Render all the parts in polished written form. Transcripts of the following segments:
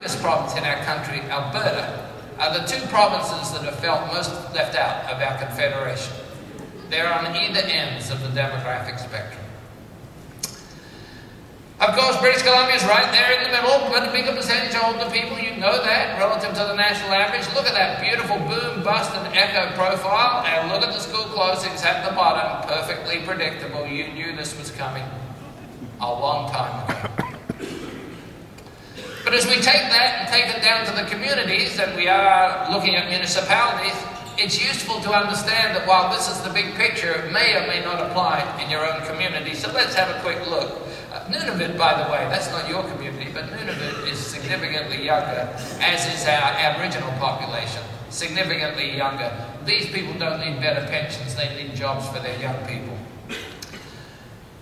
biggest problems in our country, Alberta, are the two provinces that have felt most left out of our confederation. They're on either ends of the demographic spectrum. Of course, British Columbia is right there in the middle, but a bigger percentage of older people, you know that, relative to the national average. Look at that beautiful boom, bust, and echo profile, and look at the school closings at the bottom, perfectly predictable. You knew this was coming a long time ago. But as we take that and take it down to the communities, and we are looking at municipalities, it's useful to understand that while this is the big picture, it may or may not apply in your own community. So let's have a quick look. Nunavut, by the way, that's not your community, but Nunavut is significantly younger, as is our Aboriginal population, significantly younger. These people don't need better pensions, they need jobs for their young people.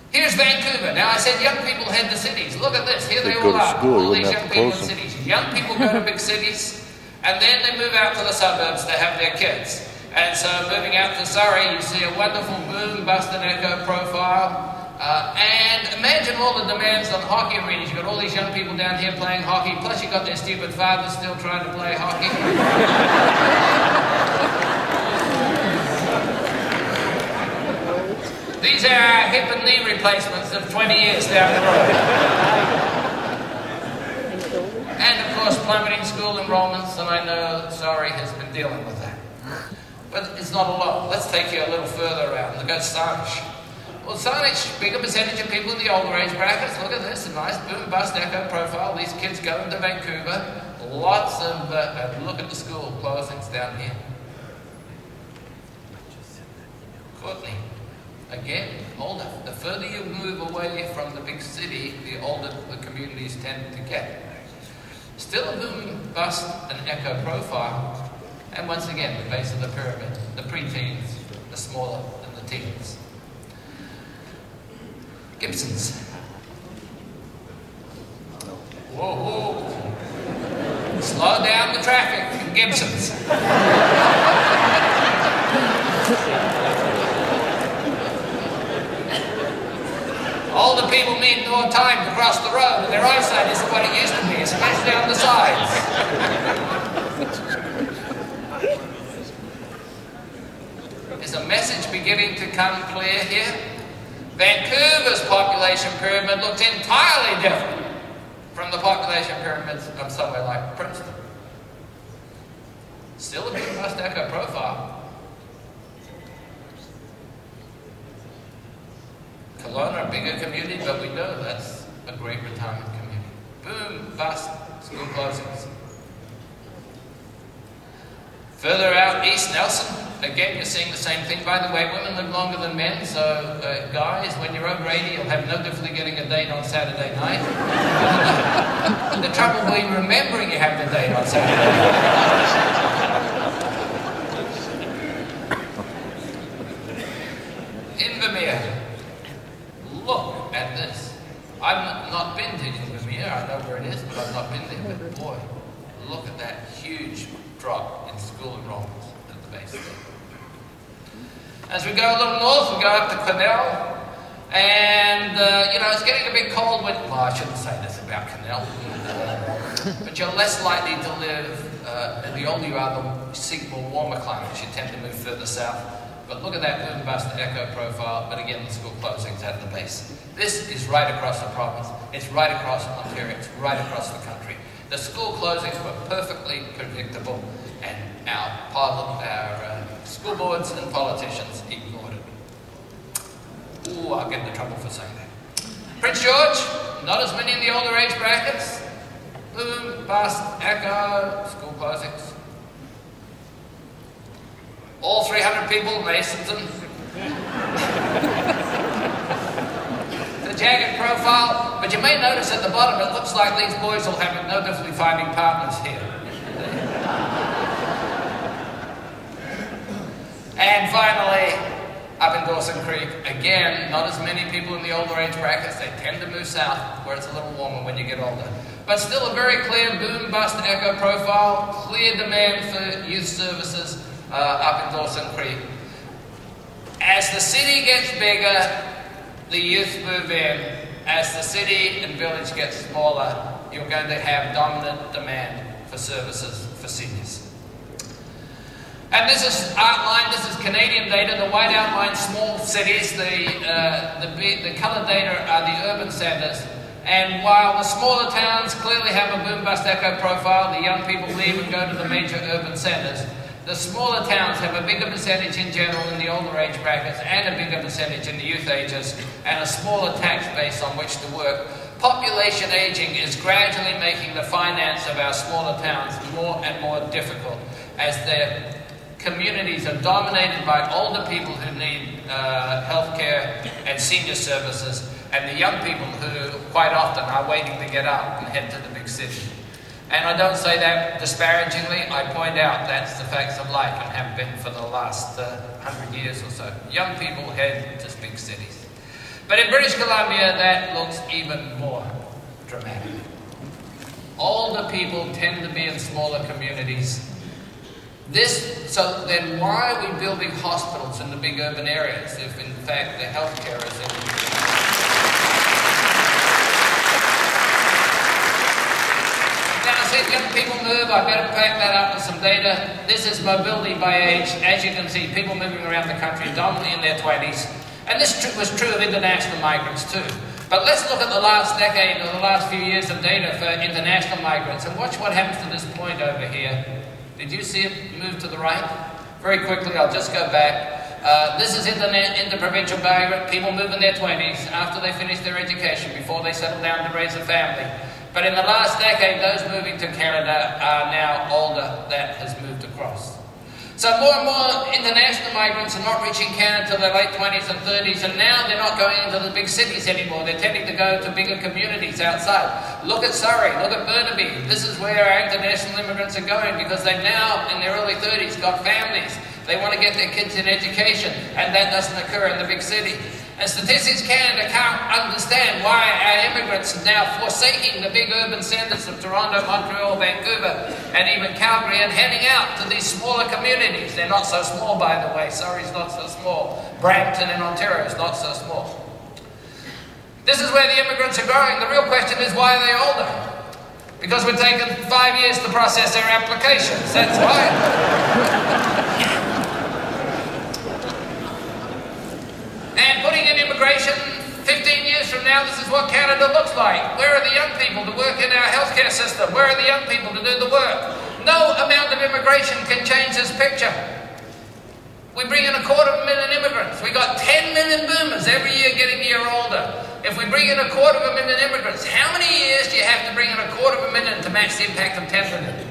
Here's Vancouver. Now I said young people head to cities. Look at this. Here they all are. All these young people in cities. Young people go to big cities, and then they move out to the suburbs to have their kids. And so moving out to Surrey, you see a wonderful boom, bust and echo profile. And imagine all the demands on hockey arenas. You've got all these young people down here playing hockey, plus you've got their stupid fathers still trying to play hockey. These are our hip and knee replacements of 20 years down the road. And of course, plummeting school enrollments, and I know Surrey has been dealing with that. But it's not alone. Let's take you a little further around. Look at Saanich. Well, Saanich, bigger percentage of people in the older age brackets. Look at this, a nice boom, bust, echo profile. These kids going to Vancouver. Lots of, look at the school closings down here. Courtney. Again, older. The further you move away from the big city, the older the communities tend to get. Still a boom, bust, and echo profile. And once again, the base of the pyramid, the pre-teens, the smaller, and the teens. Gibsons. Whoa, whoa. Slow down the traffic in Gibsons. Older people need more time to cross the road, and their eyesight isn't what it used to be, especially on the sides. Is a message beginning to come clear here? Vancouver's population pyramid looks entirely different from the population pyramids of somewhere like Princeton. Still a big bust echo profile. Kelowna, a bigger community, but we know that's a great retirement community. Boom, bust, school closings. Further out east, Nelson, again you're seeing the same thing. By the way, women live longer than men, so guys, when you're over 80, you'll have no difficulty getting a date on Saturday night. The trouble will be remembering you have the date on Saturday night. Invermere. Look at this. I've not been to Invermere. I know where it is, but I've not been there. But boy, look at that huge drop in school enrollments at the base there. As we go a little north, we go up to Quesnel, and you know, it's getting a bit cold. Well, I shouldn't say this about Quesnel, but you're less likely to live, the older you are, the seek more warmer climates. You tend to move further south. But look at that boom, bust, echo profile, but again, the school closings at the base. This is right across the province. It's right across Ontario. It's right across the country. The school closings were perfectly predictable, and our school boards and politicians ignored it. Ooh, I'll get into trouble for saying that. Prince George, not as many in the older age brackets. Boom, bust, echo, school closings. All 300 people in Masonton. The jagged profile, but you may notice at the bottom it looks like these boys will have no difficulty finding partners here. And finally, up in Dawson Creek, again, not as many people in the older age brackets. They tend to move south where it's a little warmer when you get older. But still a very clear boom, bust, echo profile, clear demand for youth services up in Dawson Creek. As the city gets bigger, the youth move in. As the city and village gets smaller, you're going to have dominant demand for services for seniors. And this is outlined, this is Canadian data. The white outline small cities, the coloured data are the urban centres. And while the smaller towns clearly have a boom-bust echo profile, the young people leave and go to the major urban centres. The smaller towns have a bigger percentage in general in the older age brackets and a bigger percentage in the youth ages and a smaller tax base on which to work. Population ageing is gradually making the finance of our smaller towns more and more difficult as their communities are dominated by older people who need healthcare and senior services, and the young people who quite often are waiting to get up and head to the big city. And I don't say that disparagingly, I point out that's the facts of life and have been for the last 100 years or so. Young people head to big cities. But in British Columbia, that looks even more dramatic. Older people tend to be in smaller communities. So then why are we building hospitals in the big urban areas if in fact the healthcare is in Now I said young people move, I better back that up with some data. This is mobility by age. As you can see, people moving around the country dominantly in their 20s. And this was true of international migrants too. But let's look at the last decade or the last few years of data for international migrants and watch what happens to this point over here. Did you see it move to the right? Very quickly, I'll just go back. This is interprovincial migrant, people move in their 20s after they finish their education, before they settle down to raise a family. But in the last decade, those moving to Canada are now older. That has moved across. So more and more international migrants are not reaching Canada until their late 20s and 30s, and now they're not going into the big cities anymore. They're tending to go to bigger communities outside. Look at Surrey, look at Burnaby. This is where our international immigrants are going because they've now, in their early 30s, got families. They want to get their kids in education, and that doesn't occur in the big city. And Statistics Canada can't understand why our immigrants are now forsaking the big urban centres of Toronto, Montreal, Vancouver, and even Calgary, and heading out to these smaller communities. They're not so small, by the way. Surrey's not so small. Brampton in Ontario is not so small. This is where the immigrants are growing. The real question is, why are they older? Because we're taking 5 years to process their applications. That's why. And putting in immigration, 15 years from now, this is what Canada looks like. Where are the young people to work in our healthcare system? Where are the young people to do the work? No amount of immigration can change this picture. We bring in 250,000 immigrants. We got 10 million boomers every year getting a year older. If we bring in 250,000 immigrants, how many years do you have to bring in 250,000 to match the impact of 10 million?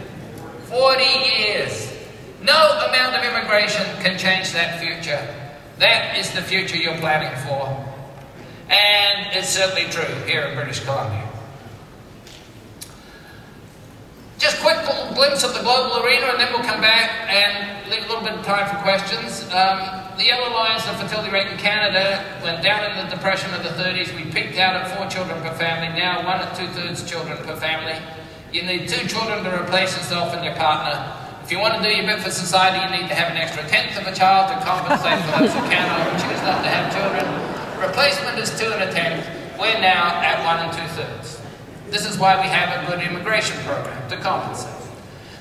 40 years. No amount of immigration can change that future. That is the future you're planning for. And it's certainly true here in British Columbia. Just a quick little glimpse of the global arena, and then we'll come back and leave a little bit of time for questions. The yellow line is the fertility rate in Canada. Went down in the Depression of the 30s. We peaked out at 4 children per family. Now 1 and 2/3 children per family. You need 2 children to replace yourself and your partner. If you want to do your bit for society, you need to have an extra 1/10 of a child to compensate for those who cannot or choose not to have children. Replacement is 2 1/10. We're now at 1 and 2/3. This is why we have a good immigration program, to compensate.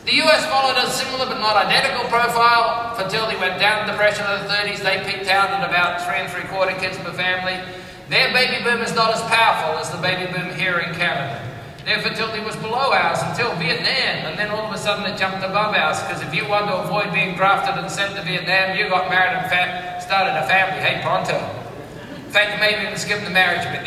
The US followed a similar but not identical profile. Fertility went down in the Depression of the 30s. They peaked out at about 3 3/4 kids per family. Their baby boom is not as powerful as the baby boom here in Canada. Their fertility was below ours until Vietnam, and then all of a sudden it jumped above ours, because if you wanted to avoid being drafted and sent to Vietnam, you got married and started a family, hey, pronto. In fact, you may even skip the marriage bit.